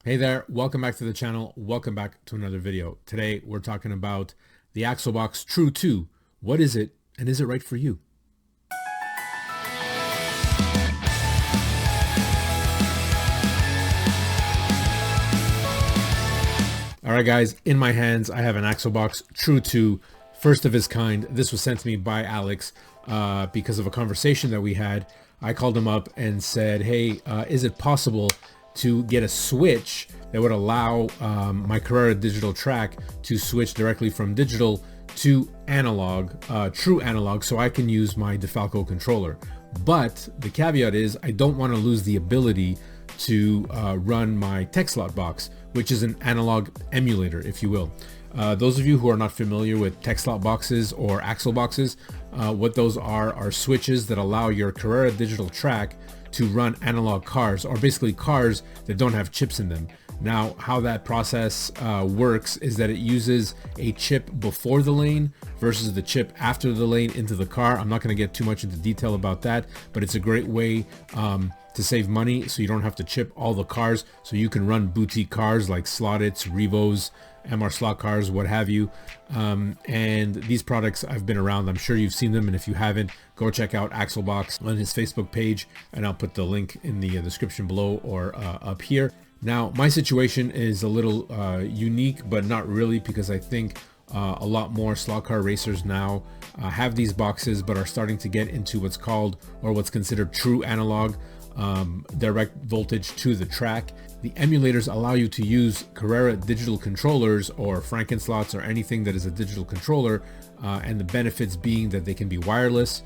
Hey there, welcome back to the channel. Welcome back to another video. Today we're talking about the Axel-Box True 2. What is it and is it right for you? All right guys, in my hands I have an Axel-Box True 2, first of its kind. This was sent to me by Alex because of a conversation that we had. I called him up and said, hey, is it possible to get a switch that would allow my Carrera digital track to switch directly from digital to analog, true analog, so I can use my DeFalco controller. But the caveat is I don't want to lose the ability to run my TechSlot box, which is an analog emulator, if you will. Those of you who are not familiar with TechSlot boxes or Axel boxes, what those are switches that allow your Carrera digital track to run analog cars, or basically cars that don't have chips in them. Now, how that process works is that it uses a chip before the lane versus the chip after the lane into the car. I'm not going to get too much into detail about that, but it's a great way to save money, so you don't have to chip all the cars, so you can run boutique cars like Slotits, Revos, MR slot cars, what have you. And these products I've been around. I'm sure you've seen them, and if you haven't, go check out Axel-Box on his Facebook page, and I'll put the link in the description below or up here. Now, my situation is a little unique, but not really, because I think a lot more slot car racers now have these boxes, but are starting to get into what's called, or what's considered, true analog, direct voltage to the track. The emulators allow you to use Carrera digital controllers or Frankenslots or anything that is a digital controller, and the benefits being that they can be wireless,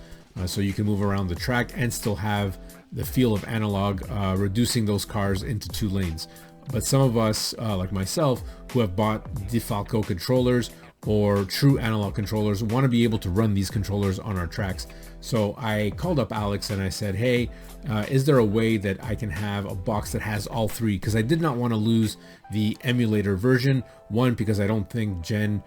so you can move around the track and still have the feel of analog, reducing those cars into two lanes. But some of us, like myself, who have bought DeFalco controllers or true analog controllers, want to be able to run these controllers on our tracks. So I called up Alex and I said, hey, is there a way that I can have a box that has all three? Because I did not want to lose the emulator version. One, because I don't think Jen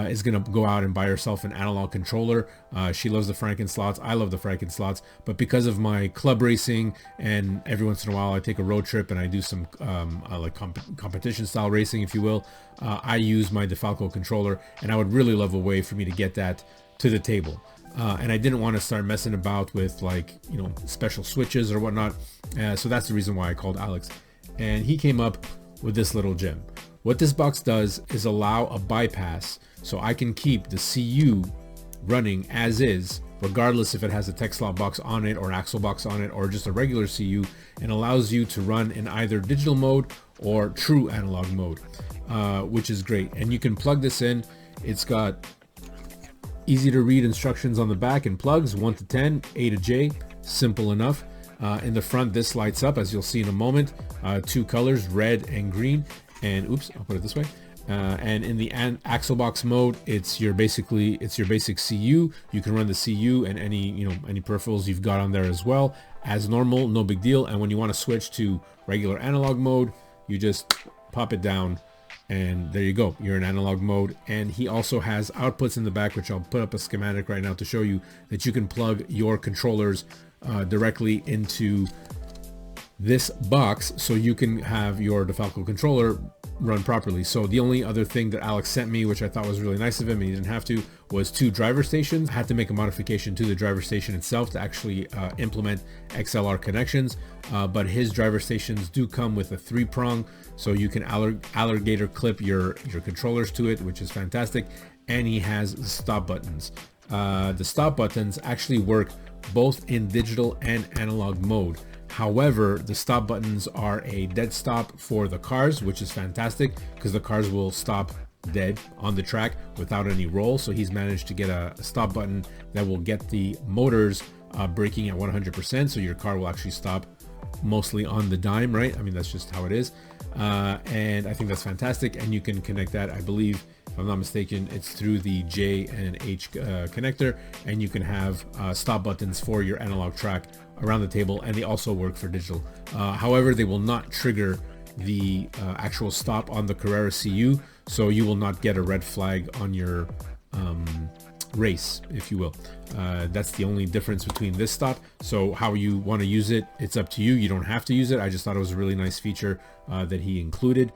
is going to go out and buy herself an analog controller. She loves the Frankenslots. I love the Frankenslots. But because of my club racing, and every once in a while I take a road trip and I do some like competition style racing, if you will, I use my DeFalco controller, and I would really love a way for me to get that to the table. And I didn't want to start messing about with, like, you know, special switches or whatnot. So that's the reason why I called Alex. And he came up with this little gem. What this box does is allow a bypass, so I can keep the CU running as is, regardless if it has a TechSlot box on it or Axel-Box on it or just a regular CU, and allows you to run in either digital mode or true analog mode, which is great. And you can plug this in. It's got easy to read instructions on the back and plugs 1 to 10, A to J, simple enough. In the front, this lights up, as you'll see in a moment, two colors, red and green. And oops, I'll put it this way. And in the Axel-Box mode, it's your basic CU. You can run the CU and any peripherals you've got on there as well as normal, no big deal. And when you want to switch to regular analog mode, you just pop it down, and there you go, you're in analog mode. And he also has outputs in the back, which I'll put up a schematic right now to show you that you can plug your controllers directly into this box, so you can have your DeFalco controller run properly. So the only other thing that Alex sent me, which I thought was really nice of him, and he didn't have to, was 2 driver stations. I had to make a modification to the driver station itself to actually implement XLR connections, but his driver stations do come with a 3-prong, so you can alligator clip your controllers to it, which is fantastic. And he has the stop buttons. The stop buttons actually work both in digital and analog mode. However, the stop buttons are a dead stop for the cars, which is fantastic because the cars will stop dead on the track without any roll. So he's managed to get a stop button that will get the motors braking at 100%, so your car will actually stop mostly on the dime, right? I mean, that's just how it is. And I think that's fantastic. And you can connect that, I believe, if I'm not mistaken, it's through the J and H connector, and you can have stop buttons for your analog track around the table, and they also work for digital. However, they will not trigger the actual stop on the Carrera CU, so you will not get a red flag on your race, if you will. That's the only difference between this stop. So how you want to use it, it's up to you. You don't have to use it. I just thought it was a really nice feature that he included.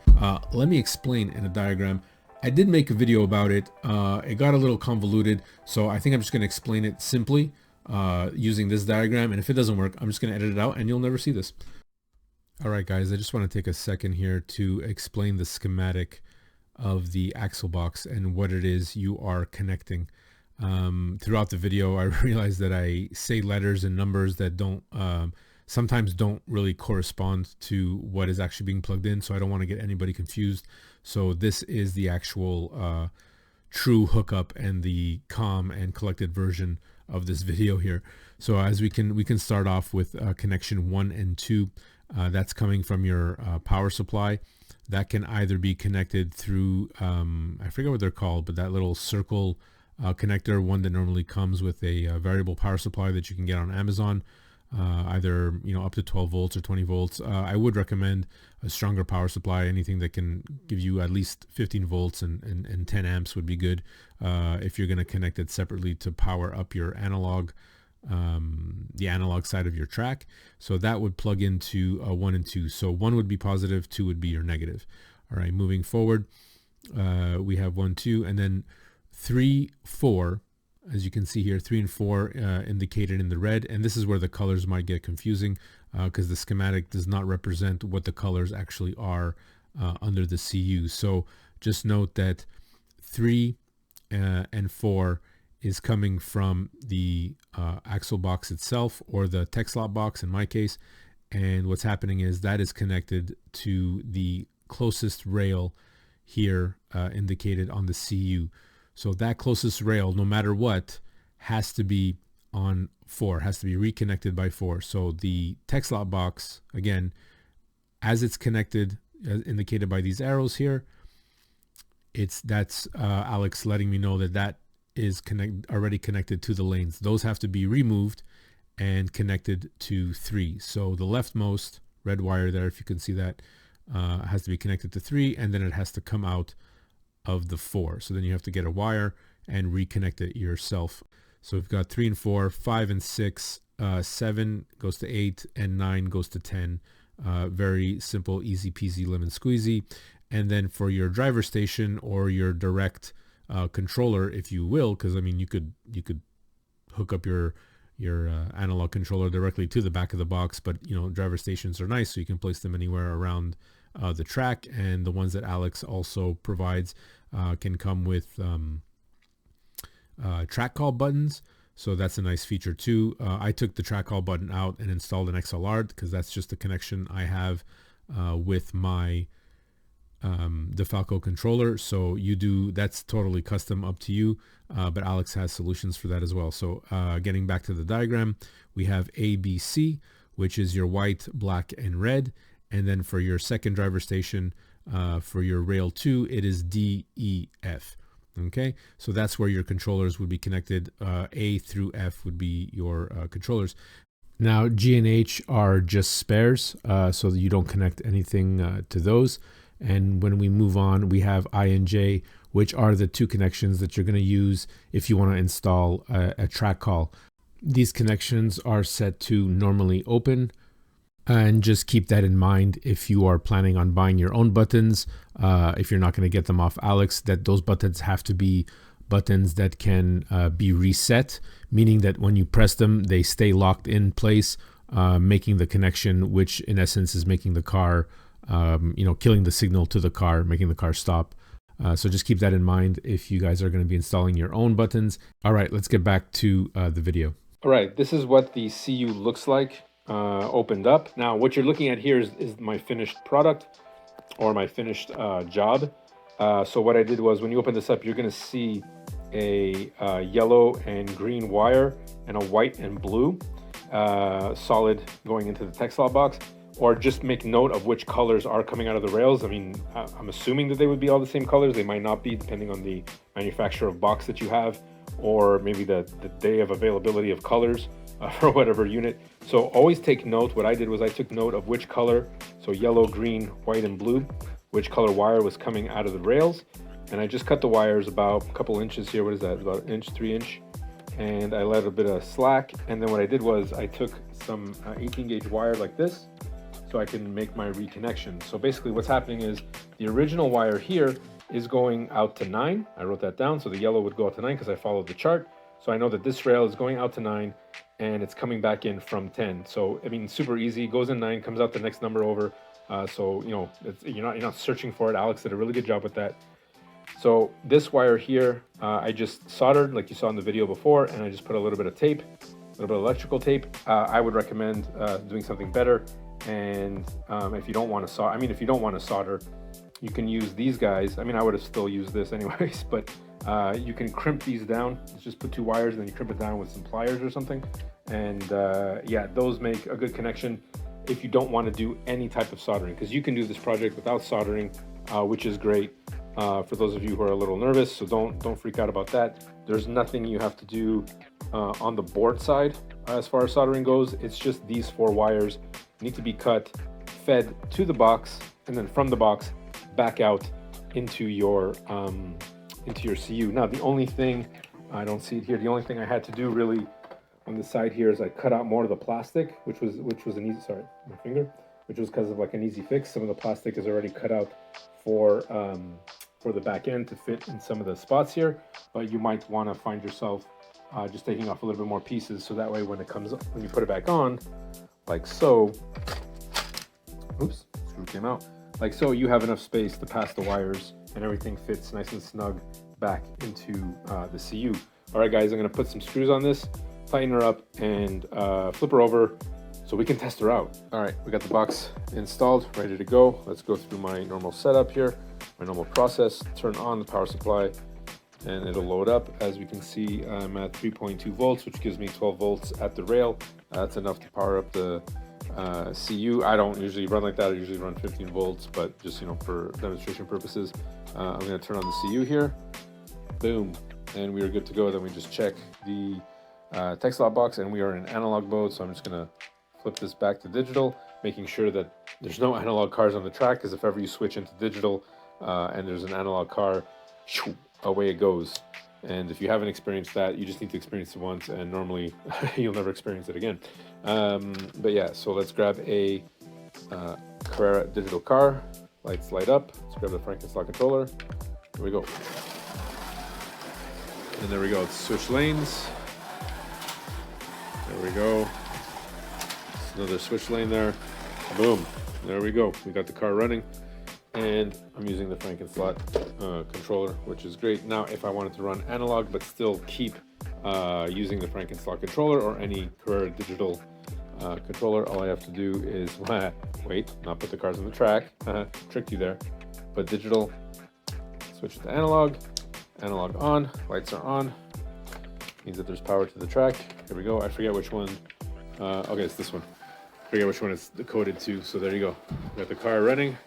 Let me explain in a diagram. I did make a video about it. It got a little convoluted, so I think I'm just going to explain it simply using this diagram. And if it doesn't work, I'm just going to edit it out and you'll never see this. All right, guys, I just want to take a second here to explain the schematic of the Axel-Box and what it is you are connecting. Throughout the video, I realized that I say letters and numbers that don't sometimes don't really correspond to what is actually being plugged in, so I don't want to get anybody confused. So this is the actual true hookup and the calm and collected version of this video here. So as we can start off with connection 1 and 2. That's coming from your power supply. That can either be connected through I forget what they're called, but that little circle connector, one that normally comes with a variable power supply that you can get on Amazon, either up to 12 volts or 20 volts. I would recommend a stronger power supply. Anything that can give you at least 15 volts and 10 amps would be good if you're going to connect it separately to power up your analog, the analog side of your track. So that would plug into 1 and 2. So 1 would be positive, 2 would be your negative. All right, moving forward, we have 1, 2, and then 3, 4. As you can see here, 3 and 4 indicated in the red, and this is where the colors might get confusing because the schematic does not represent what the colors actually are under the CU. So just note that 3 and 4 is coming from the Axel-Box itself, or the TechSlot box in my case, and what's happening is that is connected to the closest rail here indicated on the CU. So that closest rail, no matter what, has to be on 4, has to be reconnected by 4. So the TechSlot box, again, as it's connected, as indicated by these arrows here, that's Alex letting me know that is already connected to the lanes. Those have to be removed and connected to 3. So the leftmost red wire there, if you can see that, has to be connected to 3, and then it has to come out of the 4. So then you have to get a wire and reconnect it yourself. So we've got 3 and 4, 5 and 6, 7 goes to 8, and 9 goes to 10. Very simple, easy peasy lemon squeezy. And then for your driver station or your direct controller, if you will, because I mean you could hook up your analog controller directly to the back of the box, but driver stations are nice, so you can place them anywhere around the track, and the ones that Alex also provides can come with track call buttons, so that's a nice feature too. I took the track call button out and installed an XLR because that's just the connection I have with my DeFalco controller. So that's totally custom, up to you, but Alex has solutions for that as well. So getting back to the diagram, we have A, B, C, which is your white, black, and red. And then for your second driver station, for your rail 2, it is D, E, F. Okay, so that's where your controllers would be connected. A through F would be your controllers. Now G and H are just spares, so that you don't connect anything to those. And when we move on, we have I and J, which are the 2 connections that you're going to use if you want to install a track call. These connections are set to normally open. And just keep that in mind if you are planning on buying your own buttons. If you're not going to get them off Alex, that those buttons have to be buttons that can be reset, meaning that when you press them, they stay locked in place, making the connection, which in essence is making the car, killing the signal to the car, making the car stop. So just keep that in mind if you guys are going to be installing your own buttons. All right, let's get back to the video. All right, this is what the CU looks like. Opened up. Now what you're looking at here is my finished product, or my finished job. So what I did was, when you open this up, you're going to see a yellow and green wire and a white and blue solid going into the TechSlot box. Or just make note of which colors are coming out of the rails. I mean, I'm assuming that they would be all the same colors. They might not be, depending on the manufacturer of box that you have, or maybe the day of availability of colors for whatever unit. So always take note. What I did was I took note of which color, so yellow, green, white, and blue, which color wire was coming out of the rails. and I just cut the wires about a couple inches here. What is that? About an inch, 3 inch. And I let a bit of slack. And then what I did was I took some 18 gauge wire like this, so I can make my reconnection. So basically what's happening is the original wire here is going out to 9. I wrote that down, so the yellow would go out to 9 because I followed the chart. So I know that this rail is going out to 9 and it's coming back in from 10. So I mean, super easy. Goes in 9, comes out the next number over. So you know, you're not searching for it. Alex did a really good job with that. So this wire here, I just soldered like you saw in the video before, and I just put a little bit of tape, a little bit of electrical tape. I would recommend doing something better. And if you don't want to solder, if you don't want to solder, you can use these guys. I mean, I would have still used this anyways, but you can crimp these down. Just put 2 wires and then you crimp it down with some pliers or something. And yeah, those make a good connection if you don't want to do any type of soldering, because you can do this project without soldering, which is great for those of you who are a little nervous. So don't freak out about that. There's nothing you have to do on the board side as far as soldering goes. It's just these 4 wires need to be cut, fed to the box, and then from the box back out into your CU. Now the only thing, I don't see it here, the only thing I had to do really on the side here is I cut out more of the plastic, which was an easy, sorry, my finger, which was because of like an easy fix. Some of the plastic is already cut out for the back end to fit in some of the spots here, but you might want to find yourself just taking off a little bit more pieces, so that way when you put it back on, like so, oops, screw came out, like so, you have enough space to pass the wires and everything fits nice and snug back into the CU. All right, guys, I'm gonna put some screws on this, tighten her up, and flip her over so we can test her out. All right, we got the box installed, ready to go. Let's go through my normal setup here, my normal process. Turn on the power supply and it'll load up. As we can see, I'm at 3.2 volts, which gives me 12 volts at the rail. That's enough to power up the CU. I don't usually run like that. I usually run 15 volts, but just, you know, for demonstration purposes, I'm gonna turn on the CU here. Boom, and we are good to go. Then we just check the text slot box, and we are in analog mode. So I'm just gonna flip this back to digital, making sure that there's no analog cars on the track, because if ever you switch into digital and there's an analog car, away it goes. And if you haven't experienced that, you just need to experience it once, and normally you'll never experience it again. But yeah, so let's grab a Carrera digital car. Lights light up. Let's grab the Frankenstock controller. Here we go. And there we go. Let's switch lanes. There we go. Another switch lane there. Boom. There we go. We got the car running. And I'm using the Frankenstock controller, which is great. Now, if I wanted to run analog but still keep using the Frankenstock controller or any Carrera digital controller, all I have to do is wait, not put the cars on the track. Tricked you there. But digital, switch it to analog. Analog on, lights are on. Means that there's power to the track. Here we go. I forget which one. Okay, it's this one. I forget which one it's coded to. So there you go. We got the car running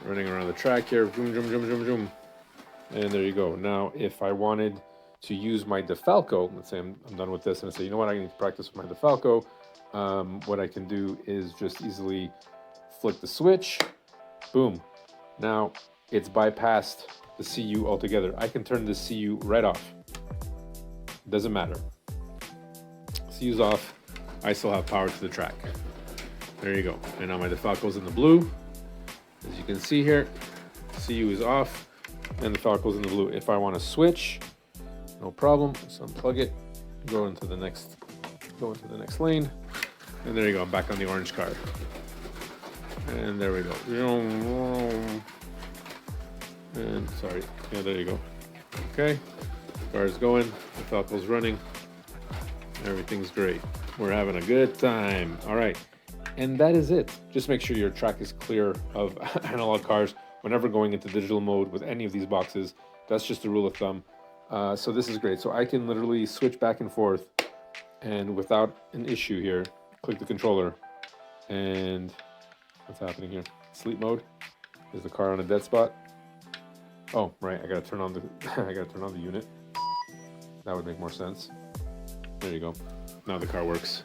around the track here. Zoom, zoom, zoom, zoom, zoom. And there you go. Now, if I wanted to use my DeFalco, let's say I'm done with this, and I say, you know what, I need to practice with my DeFalco. What I can do is just easily flick the switch. Boom. Now it's bypassed the CU altogether. I can turn this CU right off. Doesn't matter. CU's off. I still have power to the track. There you go. And now my DeFalco's in the blue. As you can see here, CU is off and the DeFalco's in the blue. If I want to switch, no problem. Just unplug it, go into the next lane, and there you go. I'm back on the orange car. And there we go. And sorry, yeah, there you go. Okay, car is going, the Falco's running, everything's great. We're having a good time. All right, and that is it. Just make sure your track is clear of analog cars whenever going into digital mode with any of these boxes. That's just a rule of thumb. So this is great. So I can literally switch back and forth, and without an issue here, click the controller, and what's happening here? Sleep mode. Is the car on a dead spot? Oh, right. I gotta turn on the unit. That would make more sense. There you go. Now the car works.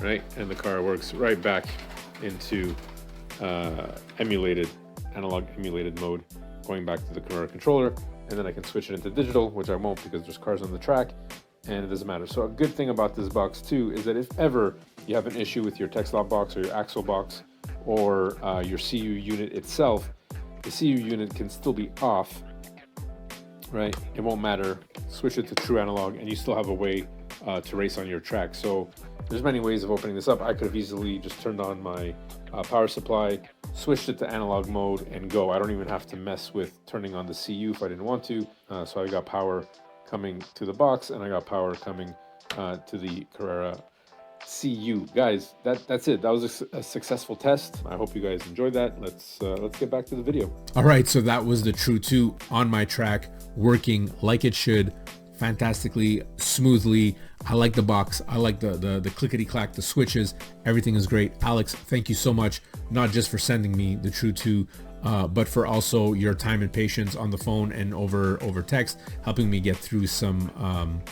Right, and the car works right back into emulated analog emulated mode, going back to the Carrera controller, and then I can switch it into digital, which I won't because there's cars on the track, and it doesn't matter. So a good thing about this box too is that if ever you have an issue with your Texlop box or your Axel-Box or your CU unit itself, the CU unit can still be off, right? It won't matter. Switch it to true analog and you still have a way to race on your track. So there's many ways of opening this up. I could have easily just turned on my power supply, switched it to analog mode and go. I don't even have to mess with turning on the CU if I didn't want to. So I got power coming to the box and I got power coming to the Carrera CU. Guys, that's it. That was a successful test. I hope you guys enjoyed that. Let's get back to the video. All right, so that was the True 2 on my track, working like it should, fantastically, smoothly. I like the box. I like the clickety-clack, the switches. Everything is great. Alex, thank you so much, not just for sending me the True 2, but for also your time and patience on the phone and over text, helping me get through some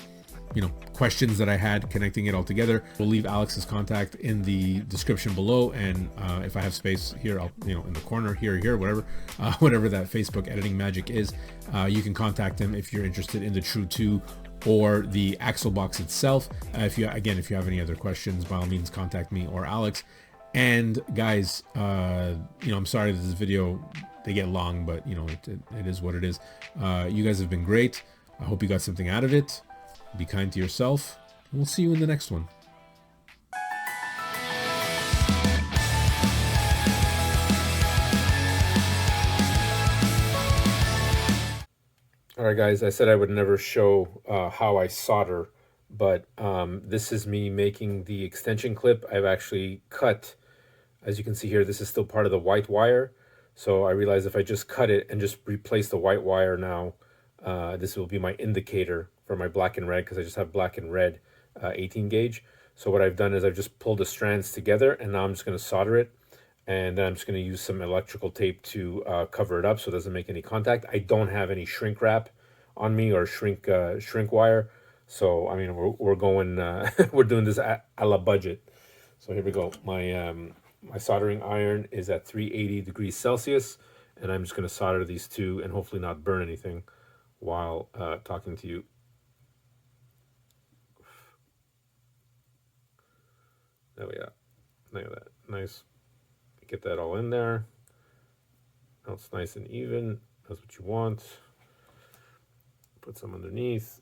questions that I had, connecting it all together. We'll leave Alex's contact in the description below, and if I have space here, I'll in the corner here, whatever that Facebook editing magic is, you can contact him if you're interested in the True 2 or the Axel-Box itself. If you have any other questions, by all means contact me or Alex. And guys, I'm sorry that this video, they get long, but it is what it is. You guys have been great. I hope you got something out of it. Be kind to yourself, and we'll see you in the next one. All right, guys, I said I would never show how I solder, but this is me making the extension clip. I've actually cut, as you can see here, this is still part of the white wire. So I realized if I just cut it and just replace the white wire now, this will be my indicator for my black and red, because I just have black and red 18 gauge. So what I've done is I've just pulled the strands together, and now I'm just going to solder it, and then I'm just going to use some electrical tape to cover it up so it doesn't make any contact. I don't have any shrink wrap on me or shrink wire, so I mean we're going we're doing this a la budget. So here we go. My soldering iron is at 380 degrees Celsius, and I'm just going to solder these two and hopefully not burn anything while talking to you. There we are. Look at that. Nice. Get that all in there. Now it's nice and even. That's what you want. Put some underneath.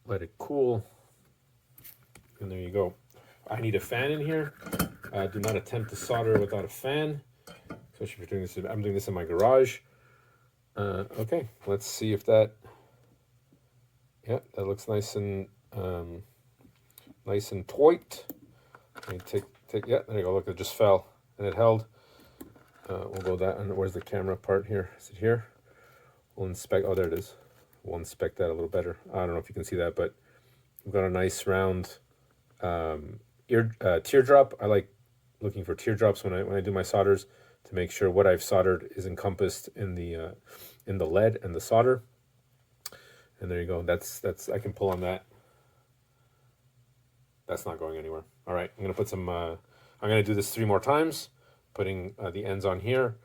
Let it cool. And there you go. I need a fan in here. Do not attempt to solder without a fan, especially if you're doing this. I'm doing this in my garage. Okay, let's see if that. Yeah, that looks nice and taut. Yeah, there you go. Look, it just fell and it held. We'll go that. And where's the camera part here? Is it here? We'll inspect. Oh, there it is. We'll inspect that a little better. I don't know if you can see that, but we've got a nice round teardrop. I like looking for teardrops when I do my solders to make sure what I've soldered is encompassed in the lead and the solder. And there you go. That's I can pull on that. That's not going anywhere. All right, I'm gonna put some. I'm gonna do this 3 more times, putting the ends on here,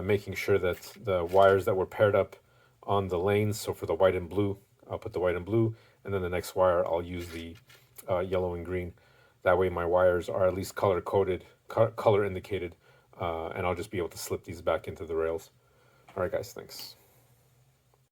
making sure that the wires that were paired up on the lanes. So for the white and blue, I'll put the white and blue, and then the next wire I'll use the yellow and green. That way my wires are at least color coded, color indicated, and I'll just be able to slip these back into the rails. All right, guys, thanks.